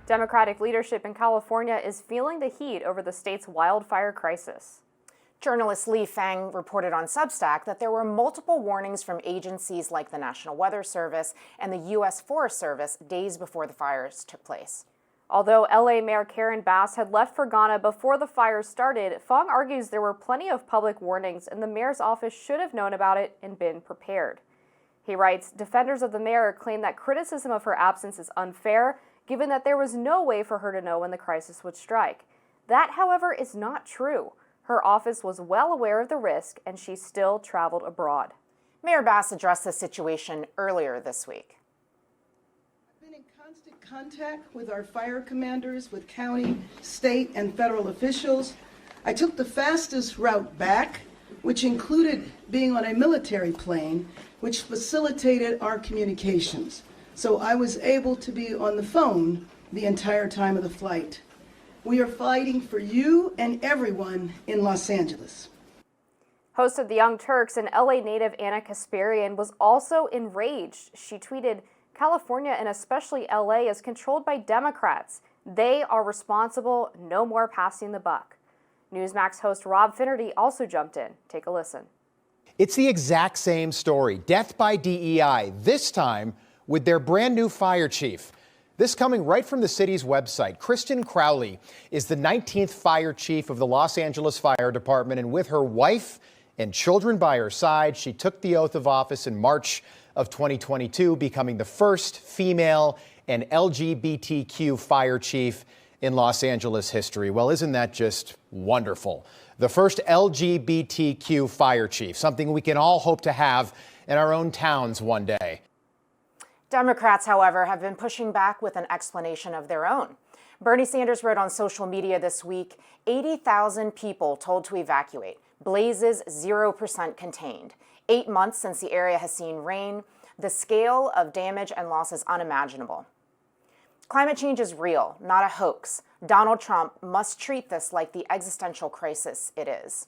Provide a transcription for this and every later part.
Democratic leadership in California is feeling the heat over the state's wildfire crisis. Journalist Lee Fang reported on Substack that there were multiple warnings from agencies like the National Weather Service and the U.S. Forest Service days before the fires took place. Although LA Mayor Karen Bass had left for Ghana before the fires started, Fong argues there were plenty of public warnings and the mayor's office should have known about it and been prepared. He writes, defenders of the mayor claim that criticism of her absence is unfair, given that there was no way for her to know when the crisis would strike. That, however, is not true. Her office was well aware of the risk, and she still traveled abroad. Mayor Bass addressed the situation earlier this week. I've been in constant contact with our fire commanders, with county, state, and federal officials. I took the fastest route back, which included being on a military plane, which facilitated our communications. So I was able to be on the phone the entire time of the flight. We are fighting for you and everyone in Los Angeles. Host of the Young Turks and LA native Anna Kasparian was also enraged. She tweeted, California and especially LA is controlled by Democrats. They are responsible, no more passing the buck. Newsmax host Rob Finnerty also jumped in. Take a listen. It's the exact same story, death by DEI, this time with their brand new fire chief. This coming right from the city's website. Kristen Crowley is the 19th fire chief of the Los Angeles Fire Department, and with her wife and children by her side, she took the oath of office in March of 2022, becoming the first female and LGBTQ fire chief in Los Angeles history. Well, isn't that just wonderful? The first LGBTQ fire chief, something we can all hope to have in our own towns one day. Democrats, however, have been pushing back with an explanation of their own. Bernie Sanders wrote on social media this week, 80,000 people told to evacuate. Blazes 0% contained. 8 months since the area has seen rain. The scale of damage and loss is unimaginable. Climate change is real, not a hoax. Donald Trump must treat this like the existential crisis it is.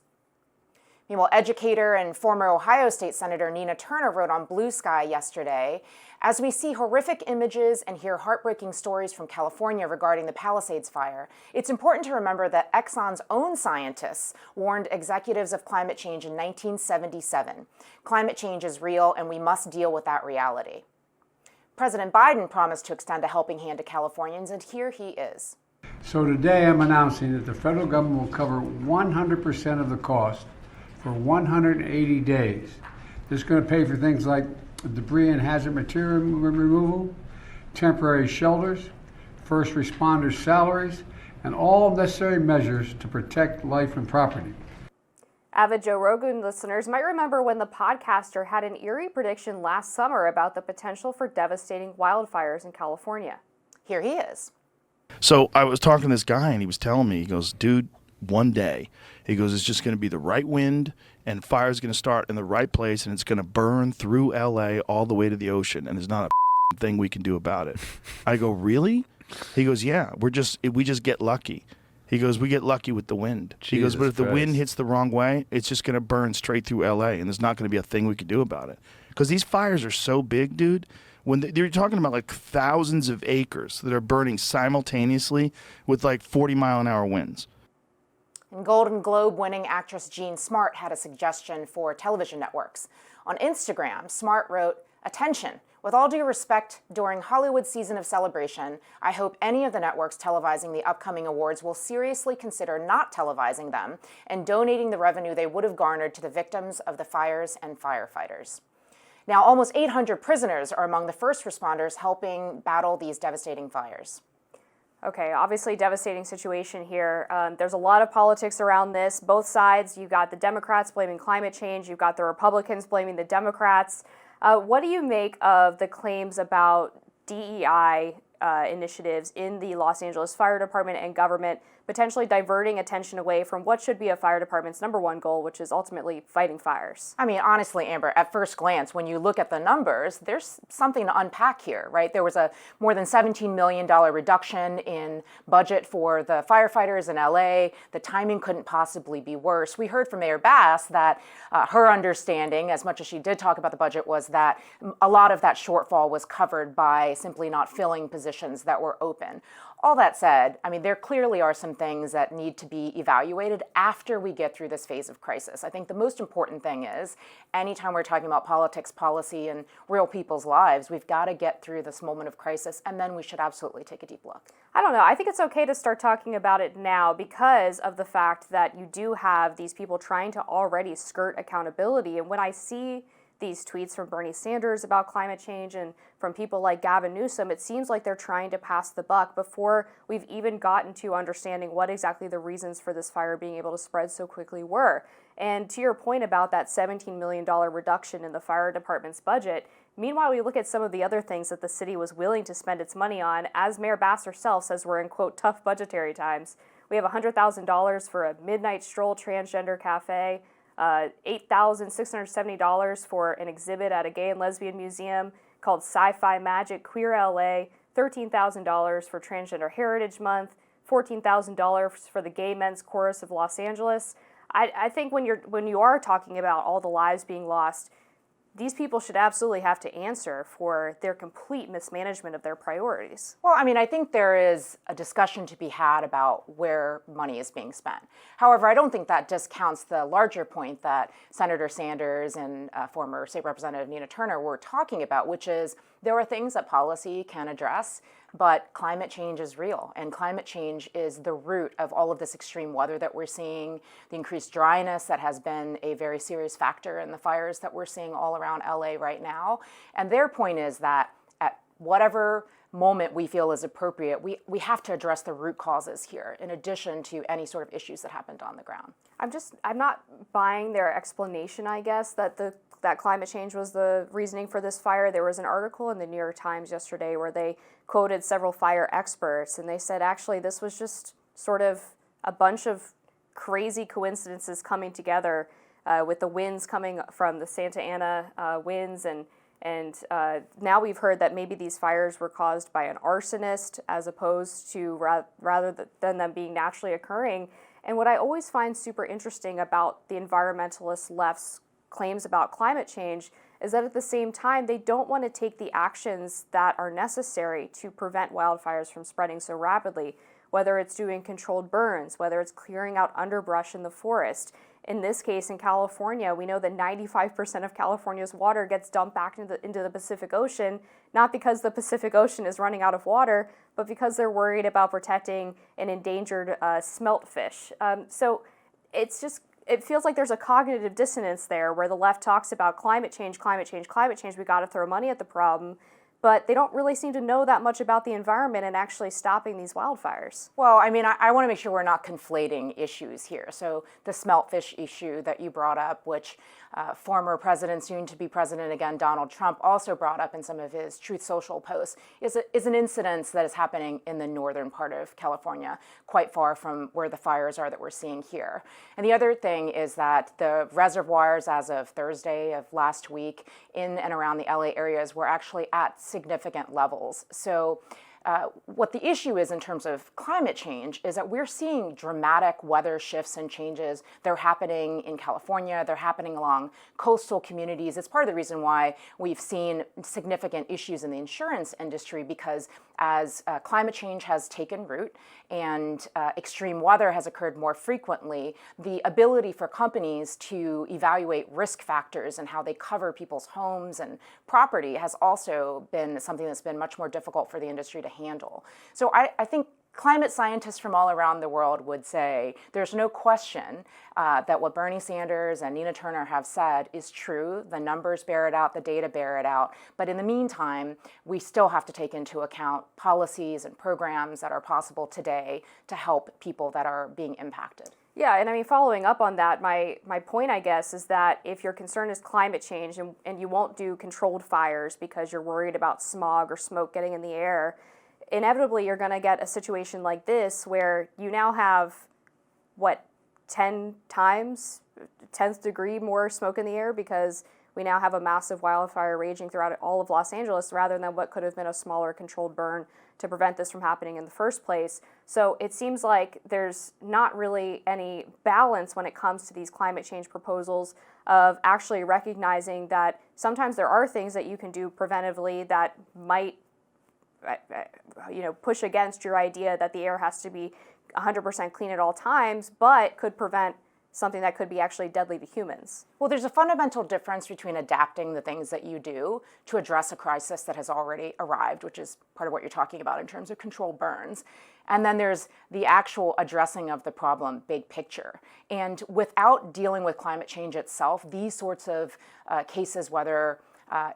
Meanwhile, educator and former Ohio State Senator Nina Turner wrote on Blue Sky yesterday, as we see horrific images and hear heartbreaking stories from California regarding the Palisades fire, it's important to remember that Exxon's own scientists warned executives of climate change in 1977. Climate change is real, and we must deal with that reality. President Biden promised to extend a helping hand to Californians, and here he is. So today I'm announcing that the federal government will cover 100% of the cost for 180 days. This is going to pay for things like debris and hazard material removal, temporary shelters, first responders' salaries, and all necessary measures to protect life and property. Avid Joe Rogan listeners might remember when the podcaster had an eerie prediction last summer about the potential for devastating wildfires in California. Here he is. So I was talking to this guy and he was telling me, he goes, dude, one day, he goes, it's just going to be the right wind and fire's going to start in the right place and it's going to burn through LA all the way to the ocean and there's not a thing we can do about it. I go, really? He goes, yeah, we just get lucky. He goes, we get lucky with the wind. He goes, but if the wind hits the wrong way, it's just going to burn straight through LA and there's not going to be a thing we can do about it. Because these fires are so big, dude. When they're talking about like thousands of acres that are burning simultaneously with like 40-mile-an-hour winds. And Golden Globe winning actress Jean Smart had a suggestion for television networks. On Instagram, Smart wrote, "Attention, with all due respect, during Hollywood's season of celebration, I hope any of the networks televising the upcoming awards will seriously consider not televising them and donating the revenue they would have garnered to the victims of the fires and firefighters." Now, almost 800 prisoners are among the first responders helping battle these devastating fires. Okay, obviously devastating situation here. There's a lot of politics around this. Both sides, you've got the Democrats blaming climate change, you've got the Republicans blaming the Democrats. What do you make of the claims about DEI initiatives in the Los Angeles Fire Department and government potentially diverting attention away from what should be a fire department's number one goal, which is ultimately fighting fires? I mean, honestly, Amber, at first glance, when you look at the numbers, there's something to unpack here, right? There was a more than $17 million reduction in budget for the firefighters in LA. The timing couldn't possibly be worse. We heard from Mayor Bass that her understanding, as much as she did talk about the budget, was that a lot of that shortfall was covered by simply not filling positions that were open. All that said, I mean, there clearly are some things that need to be evaluated after we get through this phase of crisis. I think the most important thing is anytime we're talking about politics, policy, and real people's lives, we've got to get through this moment of crisis, and then we should absolutely take a deep look. I don't know. I think it's okay to start talking about it now because of the fact that you do have these people trying to already skirt accountability. And when I see these tweets from Bernie Sanders about climate change and from people like Gavin Newsom, it seems like they're trying to pass the buck before we've even gotten to understanding what exactly the reasons for this fire being able to spread so quickly were. And to your point about that $17 million reduction in the fire department's budget, meanwhile, we look at some of the other things that the city was willing to spend its money on. As Mayor Bass herself says, we're in, quote, tough budgetary times. We have $100,000 for a midnight stroll transgender cafe, $8,670 for an exhibit at a gay and lesbian museum called Sci-Fi Magic Queer LA, $13,000 for Transgender Heritage Month, $14,000 for the Gay Men's Chorus of Los Angeles. I think when you are talking about all the lives being lost, these people should absolutely have to answer for their complete mismanagement of their priorities. Well, I mean, I think there is a discussion to be had about where money is being spent. However, I don't think that discounts the larger point that Senator Sanders and former State Representative Nina Turner were talking about, which is there are things that policy can address, but climate change is real, and climate change is the root of all of this extreme weather that we're seeing, the increased dryness that has been a very serious factor in the fires that we're seeing all around LA right now. And their point is that at whatever moment we feel is appropriate, we have to address the root causes here, in addition to any sort of issues that happened on the ground. I'm not buying their explanation, I guess, that climate change was the reasoning for this fire. There was an article in the New York Times yesterday where they quoted several fire experts, and they said actually this was just sort of a bunch of crazy coincidences coming together with the winds coming from the Santa Ana winds, and now we've heard that maybe these fires were caused by an arsonist as opposed to rather than them being naturally occurring. And what I always find super interesting about the environmentalist left's claims about climate change is that at the same time, they don't want to take the actions that are necessary to prevent wildfires from spreading so rapidly, whether it's doing controlled burns, whether it's clearing out underbrush in the forest. In this case, in California, we know that 95% of California's water gets dumped back into the Pacific Ocean, not because the Pacific Ocean is running out of water, but because they're worried about protecting an endangered smelt fish. So it feels like there's a cognitive dissonance there where the left talks about climate change, we got to throw money at the problem, but they don't really seem to know that much about the environment and actually stopping these wildfires. Well, I mean, I want to make sure we're not conflating issues here. So the smelt fish issue that you brought up, which former president, soon to be president again, Donald Trump, also brought up in some of his Truth Social posts, is an incident that is happening in the northern part of California, quite far from where the fires are that we're seeing here. And the other thing is that the reservoirs as of Thursday of last week in and around the LA areas were actually at significant levels. So what the issue is in terms of climate change is that we're seeing dramatic weather shifts and changes. They're happening in California, they're happening along coastal communities. It's part of the reason why we've seen significant issues in the insurance industry, because as climate change has taken root and extreme weather has occurred more frequently, the ability for companies to evaluate risk factors and how they cover people's homes and property has also been something that's been much more difficult for the industry to handle. So I think climate scientists from all around the world would say there's no question that what Bernie Sanders and Nina Turner have said is true. The numbers bear it out, the data bear it out. But in the meantime, we still have to take into account policies and programs that are possible today to help people that are being impacted. Yeah, and I mean, following up on that, my point, I guess, is that if your concern is climate change and you won't do controlled fires because you're worried about smog or smoke getting in the air, inevitably you're going to get a situation like this where you now have, 10 times, 10th degree more smoke in the air because we now have a massive wildfire raging throughout all of Los Angeles rather than what could have been a smaller controlled burn to prevent this from happening in the first place. So it seems like there's not really any balance when it comes to these climate change proposals of actually recognizing that sometimes there are things that you can do preventively that might push against your idea that the air has to be 100% clean at all times, but could prevent something that could be actually deadly to humans. Well, there's a fundamental difference between adapting the things that you do to address a crisis that has already arrived, which is part of what you're talking about in terms of controlled burns. And then there's the actual addressing of the problem, big picture. And without dealing with climate change itself, these sorts of cases, whether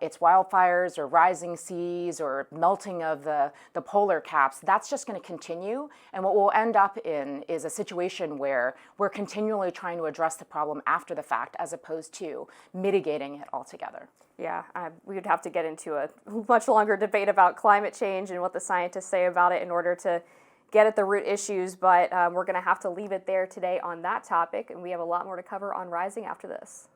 it's wildfires or rising seas or melting of the polar caps, that's just going to continue. And what we'll end up in is a situation where we're continually trying to address the problem after the fact as opposed to mitigating it altogether. Yeah, we would have to get into a much longer debate about climate change and what the scientists say about it in order to get at the root issues, but we're going to have to leave it there today on that topic, and we have a lot more to cover on Rising after this.